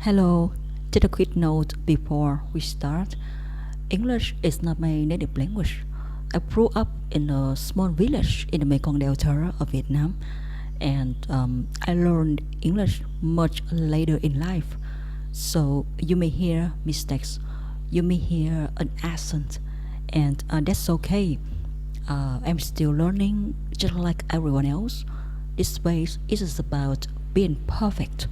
Hello, just a quick note before we start. English is not my native language. I grew up in a small village in the Mekong Delta of Vietnam, and I learned English much later in life. So you may hear mistakes, you may hear an accent, and that's okay. I'm still learning just like everyone else. This space isn't about being perfect,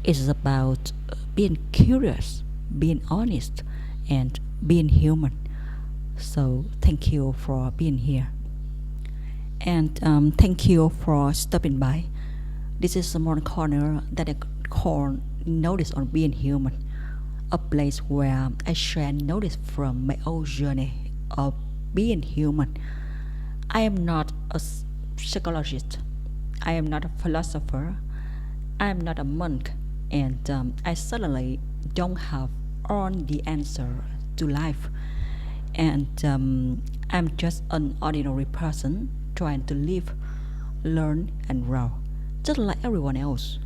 it's about being curious, being honest, and being human. So, thank you for being here. And thank you for stopping by. This is a small corner that I call Notice on Being Human, a place where I share notice from my own journey of being human. I am not a psychologist, I am not a philosopher, I am not a monk, and I certainly don't have all the answer to life. And I'm just an ordinary person trying to live, learn, and grow, just like everyone else.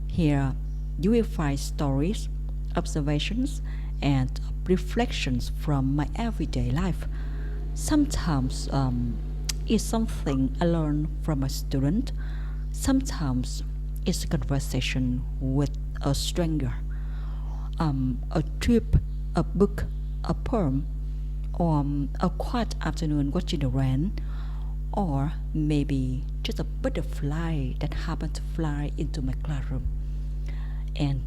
Here, you will find stories, observations, and reflections from my everyday life. Sometimes it's something I learned from a student, sometimes it's a conversation with a stranger, a trip, a book, a poem, or a quiet afternoon watching the rain, or maybe just a butterfly that happened to fly into my classroom. And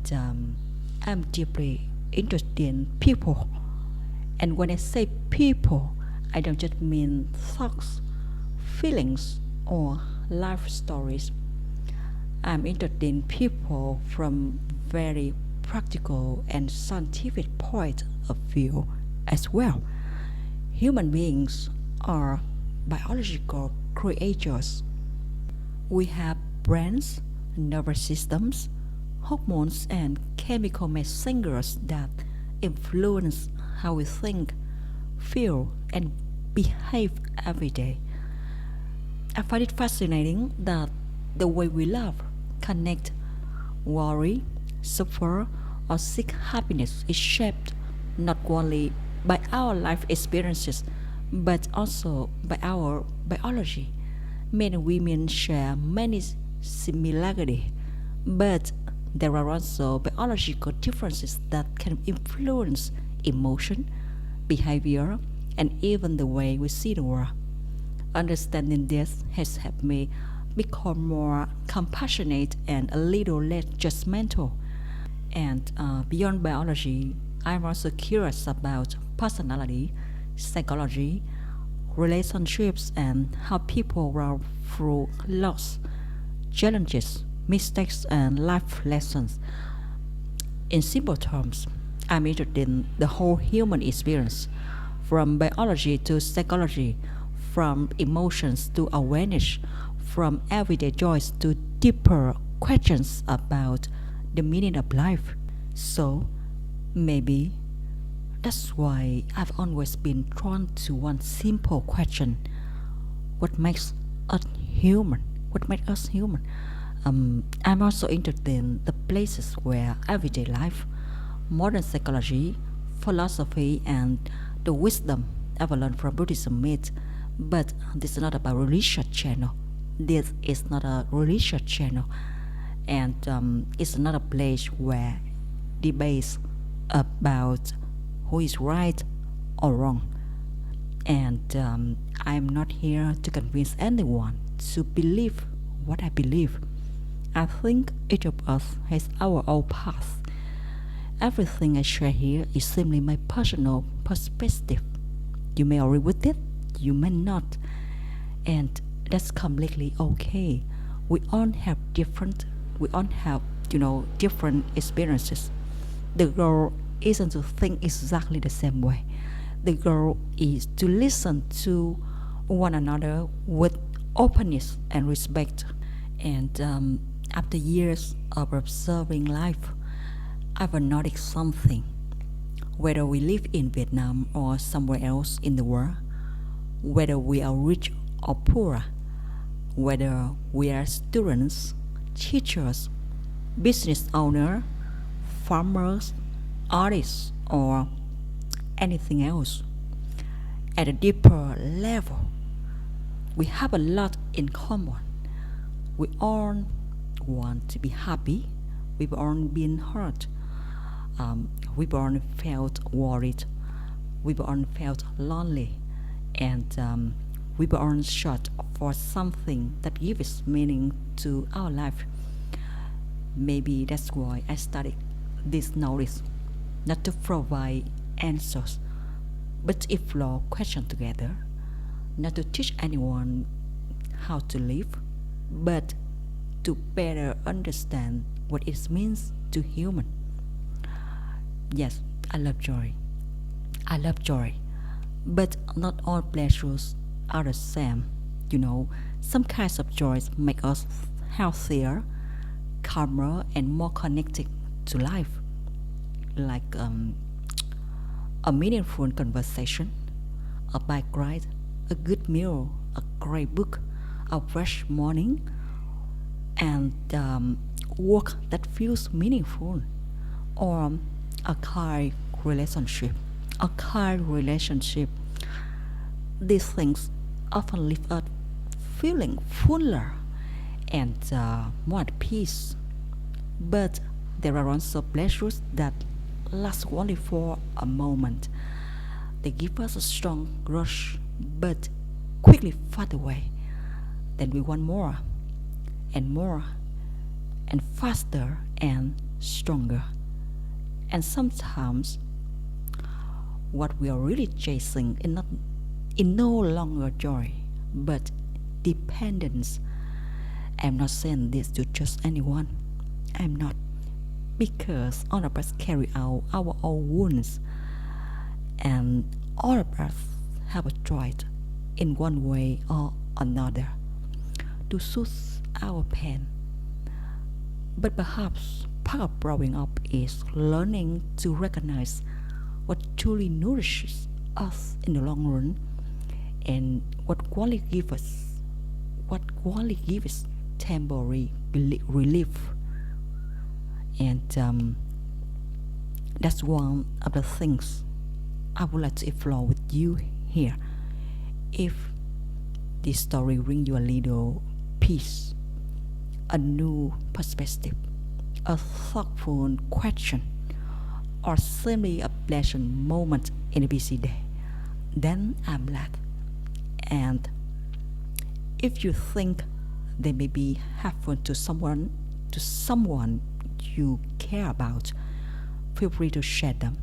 I'm deeply interested in people. And when I say people, I don't just mean thoughts, feelings, or life stories. I'm interested in people from very practical and scientific point of view as well. Human beings are biological creatures. We have brains, nervous systems, hormones, and chemical messengers that influence how we think, feel, and behave every day. I find it fascinating that the way we love, connect, worry, suffer, or seek happiness is shaped not only by our life experiences but also by our biology. Men and women share many similarities, but there are also biological differences that can influence emotion, behavior, and even the way we see the world. Understanding this has helped me become more compassionate and a little less judgmental. And beyond biology, I'm also curious about personality, psychology, relationships, and how people grow through loss, challenges, mistakes, and life lessons. In simple terms, I'm interested in the whole human experience, from biology to psychology, from emotions to awareness, from everyday joys to deeper questions about the meaning of life. So, maybe that's why I've always been drawn to one simple question: what makes us human? What makes us human? I'm also interested in the places where everyday life, modern psychology, philosophy, and the wisdom I've learned from Buddhism meet. But this is not about religious channel. This is not a religious channel, and it's not a place where debates about who is right or wrong. And I'm not here to convince anyone to believe what I believe. I think each of us has our own path. Everything I share here is simply my personal perspective. You may agree with it, you may not, and that's completely okay. We all have different, we all have, different experiences. The goal isn't to think exactly the same way. The goal is to listen to one another with openness and respect. And after years of observing life, I've noticed something. Whether we live in Vietnam or somewhere else in the world, whether we are rich or poor, whether we are students, teachers, business owner, farmers, artists, or anything else. At a deeper level, we have a lot in common. We all want to be happy. We've all been hurt. We've all felt worried. We've all felt lonely. And we've all sought for something that gives meaning to our life. Maybe that's why I studied this knowledge, not to provide answers, but to explore questions together, not to teach anyone how to live, but to better understand what it means to human. Yes, I love joy. I love joy. But not all pleasures are the same. Some kinds of joys make us healthier, calmer, and more connected to life, like a meaningful conversation, a bike ride, a good meal, a great book, a fresh morning, and work that feels meaningful, or a kind relationship. A kind relationship. These things often leave us feeling fuller and more at peace. But there are also pleasures that last only for a moment. They give us a strong rush, but quickly fade away. Then we want more and more and faster and stronger. And sometimes what we are really chasing is no longer joy, but dependence. I'm not saying this to just anyone. I'm not. Because all of us carry out our own wounds, and all of us have a choice in one way or another to soothe our pain. But perhaps part of growing up is learning to recognize what truly nourishes us in the long run, and what quality gives us temporary relief. And that's one of the things I would like to explore with you here. If this story brings you a little peace, a new perspective, a thoughtful question, or simply a pleasant moment in a busy day, then I'm glad. And if you think they may be helpful to someone you care about, feel free to share them.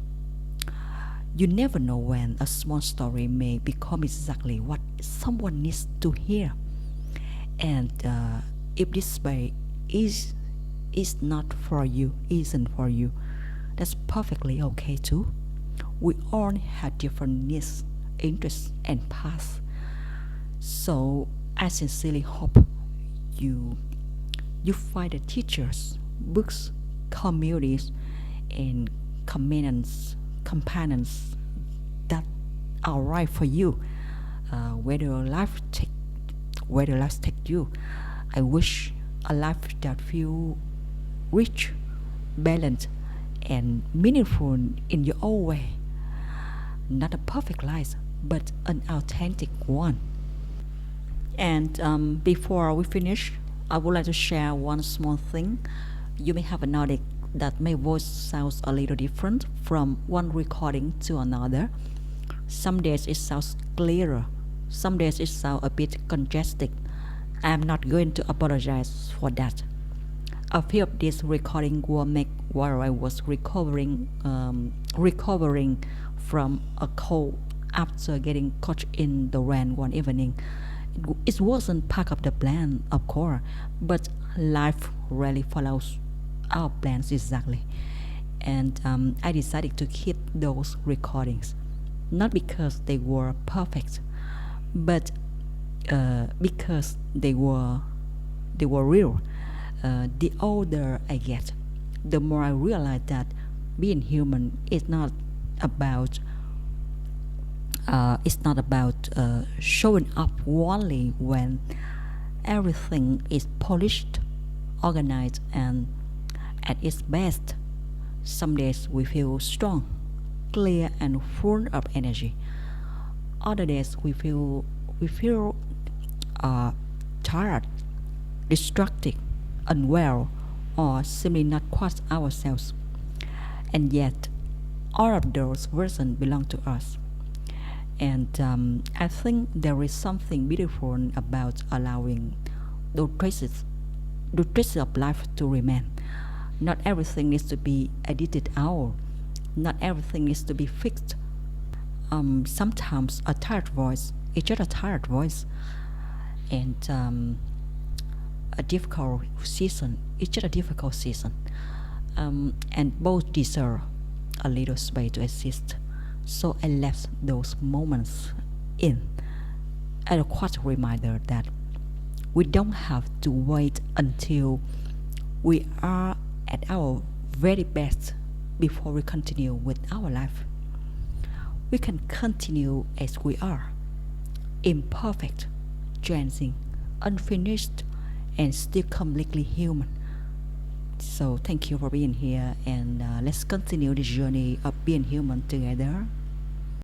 You never know when a small story may become exactly what someone needs to hear. And if this way isn't for you, that's perfectly okay too. We all have different needs, interests, and paths. So I sincerely hope you find the teachers, books, communities, and companions that are right for you. Whether life take you, I wish a life that feel rich, balanced, and meaningful in your own way. Not a perfect life, but an authentic one. And before we finish, I would like to share one small thing. You may have noticed that my voice sounds a little different from one recording to another. Some days it sounds clearer, some days it sounds a bit congested. I'm not going to apologize for that. A few of these recordings were made while I was recovering from a cold after getting caught in the rain one evening. It wasn't part of the plan, of course, but life rarely follows our plans exactly. And I decided to keep those recordings, not because they were perfect, but because they were real. The older I get, the more I realize that being human is not about showing up only when everything is polished, organized, and at its best. Some days we feel strong, clear, and full of energy. Other days we feel tired, distracted, unwell, or simply not quite ourselves. And yet, all of those versions belong to us. And I think there is something beautiful about allowing those traces, the traces of life to remain. Not everything needs to be edited out. Not everything needs to be fixed. Sometimes a tired voice is just a tired voice, and a difficult season is just a difficult season. And both deserve a little space to exist. So I left those moments in as a quiet reminder that we don't have to wait until we are at our very best before we continue with our life. We can continue as we are, imperfect, transient, unfinished, and still completely human. So, thank you for being here, and let's continue the journey of being human together.